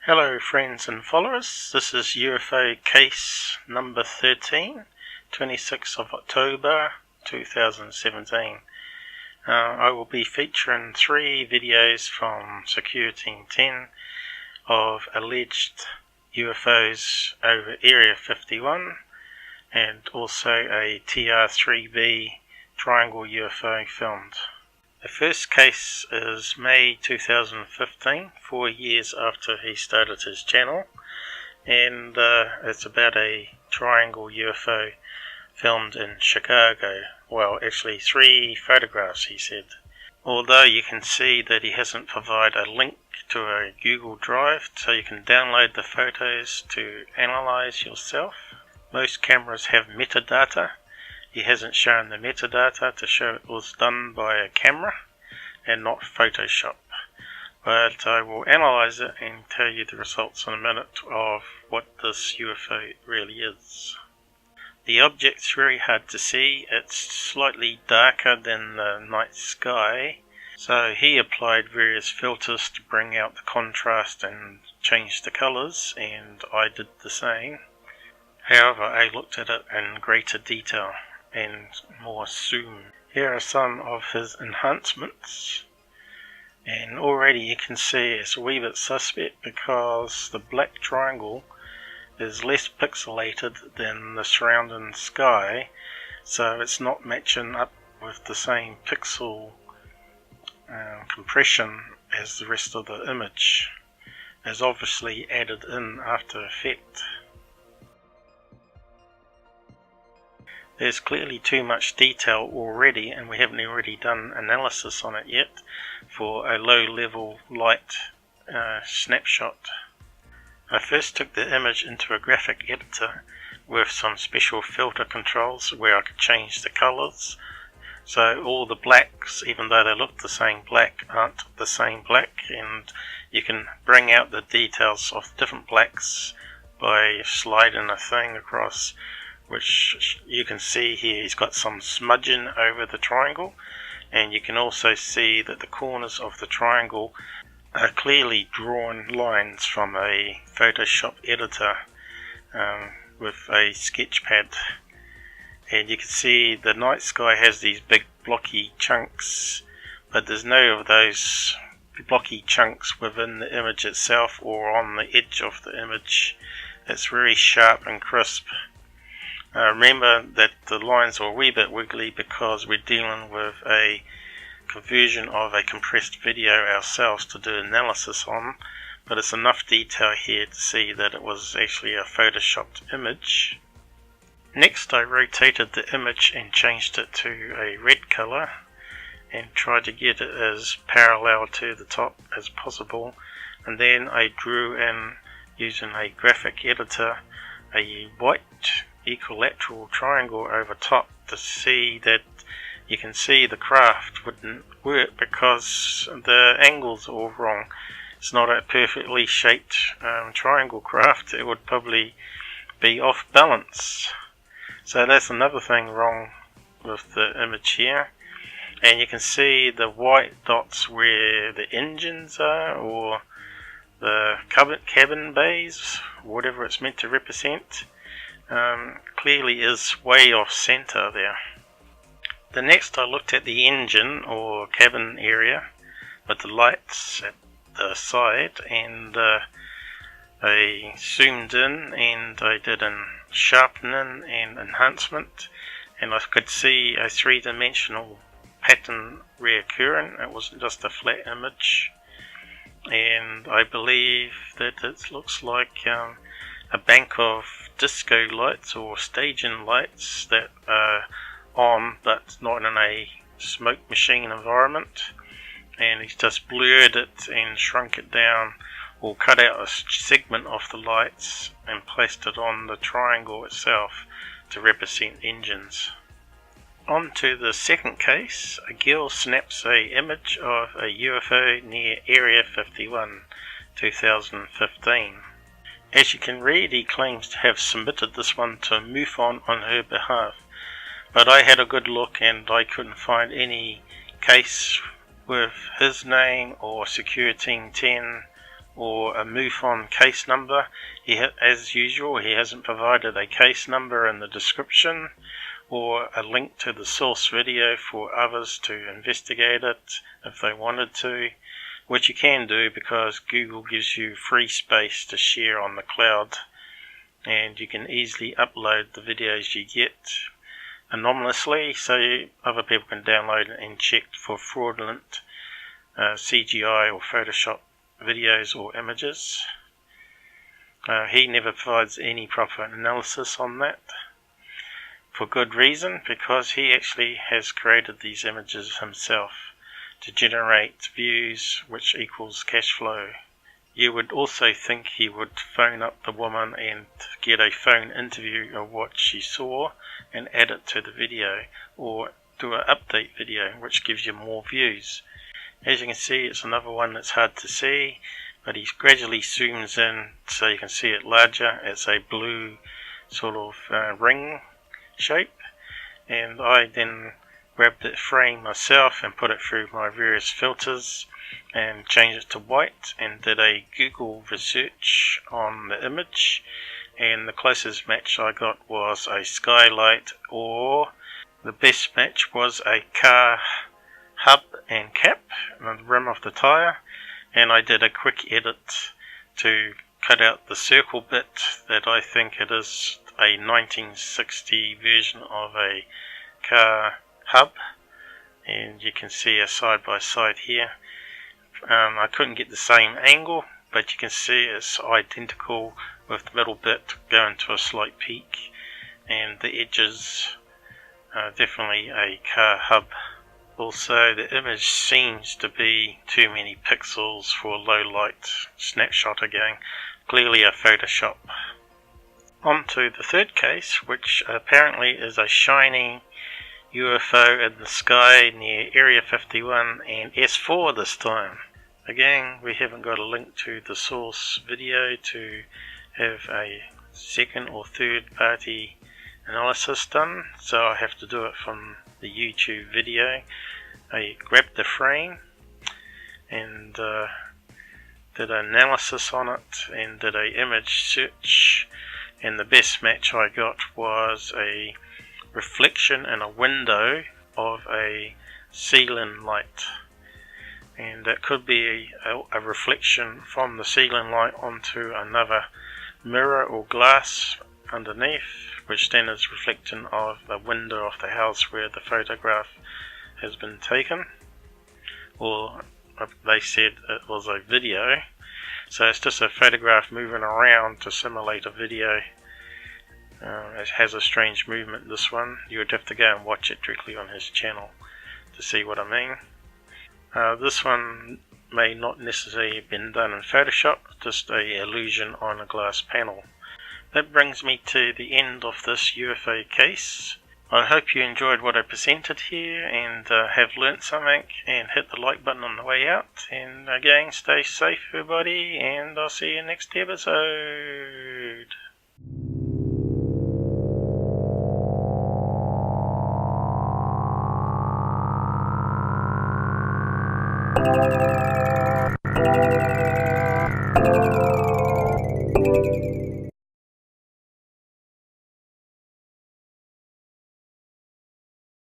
Hello friends and followers, this is UFO case number 13, 26th of October 2017. I will be featuring 3 videos from Secureteam 10 of alleged UFOs over Area 51 and also a TR3b triangle UFO filmed. The first case is May 2015, 4 years after he started his channel, and it's about a triangle UFO filmed in Chicago. Well, actually 3 photographs, he said. Although you can see that he hasn't provided a link to a Google Drive so you can download the photos to analyze yourself. Most cameras have metadata. He hasn't shown the metadata to show it was done by a camera and not Photoshop. But I will analyze it and tell you the results in a minute of what this UFO really is. The object's very hard to see. It's slightly darker than the night sky. So he applied various filters to bring out the contrast and change the colours, and I did the same. However, I looked at it in greater detail and more zoom. Here are some of his enhancements, and already you can see it's a wee bit suspect because the black triangle is less pixelated than the surrounding sky, so it's not matching up with the same pixel compression as the rest of the image. It's obviously added in After Effects. There's clearly too much detail already, and we haven't already done analysis on it yet for a low level light snapshot. I first took the image into a graphic editor with some special filter controls where I could change the colours. So all the blacks, even though they look the same black, aren't the same black, and you can bring out the details of different blacks by sliding a thing across, which you can see here. He's got some smudging over the triangle, and you can also see that the corners of the triangle are clearly drawn lines from a Photoshop editor with a sketch pad. And you can see the night sky has these big blocky chunks, but there's no of those blocky chunks within the image itself or on the edge of the image. It's very sharp and crisp. Remember that the lines are a wee bit wiggly because we're dealing with a conversion of a compressed video ourselves to do analysis on, but it's enough detail here to see that it was actually a photoshopped image. Next, I rotated the image and changed it to a red color and tried to get it as parallel to the top as possible, and then I drew in, using a graphic editor, a white equilateral triangle over top to see that you can see the craft wouldn't work because the angles are all wrong. It's not a perfectly shaped triangle craft. It would probably be off balance. So that's another thing wrong with the image here. And you can see the white dots where the engines are, or the cabin bays, whatever it's meant to represent. Clearly is way off center there. The next I looked at the engine or cabin area with the lights at the side, and I zoomed in and I did a sharpening and enhancement, and I could see a 3-dimensional pattern reoccurring. It wasn't just a flat image, and I believe that it looks like a bank of disco lights or staging lights that are on but not in a smoke machine environment, and he's just blurred it and shrunk it down or cut out a segment of the lights and placed it on the triangle itself to represent engines. On to the second case. A girl snaps an image of a UFO near Area 51, 2015. As you can read, he claims to have submitted this one to MUFON on her behalf, but I had a good look and I couldn't find any case with his name or Secureteam 10 or a MUFON case number. As usual, he hasn't provided a case number in the description or a link to the source video for others to investigate it if they wanted to, which you can do because Google gives you free space to share on the cloud, and you can easily upload the videos you get anonymously so other people can download and check for fraudulent CGI or Photoshop videos or images. He never provides any proper analysis on that, for good reason, because he actually has created these images himself to generate views, which equals cash flow. You would also think he would phone up the woman and get a phone interview of what she saw and add it to the video, or do an update video which gives you more views. As you can see, it's another one that's hard to see, but he gradually zooms in so you can see it larger. It's a blue sort of ring shape, and I then grabbed that frame myself and put it through my various filters and changed it to white and did a Google research on the image, and the closest match I got was a skylight, or the best match was a car hub and cap and the rim of the tyre, and I did a quick edit to cut out the circle bit that I think it is a 1960 version of a car hub, and you can see a side by side here. I couldn't get the same angle, but you can see it's identical with the middle bit going to a slight peak, and the edges are definitely a car hub. Also, the image seems to be too many pixels for low light snapshot again, clearly a Photoshop. On to the third case, which apparently is a shiny UFO in the sky near Area 51 and S4 this time. Again, we haven't got a link to the source video to have a second or third party analysis done, so I have to do it from the YouTube video. I grabbed the frame and did an analysis on it and did a image search, and the best match I got was a reflection in a window of a ceiling light, and that could be a reflection from the ceiling light onto another mirror or glass underneath, which then is reflecting of the window of the house where the photograph has been taken, or they said it was a video, so it's just a photograph moving around to simulate a video. It has a strange movement, this one. You would have to go and watch it directly on his channel to see what I mean. This one may not necessarily have been done in Photoshop, just a illusion on a glass panel. That brings me to the end of this UFO case. I hope you enjoyed what I presented here and have learnt something, and hit the like button on the way out. And again, stay safe everybody, and I'll see you next episode.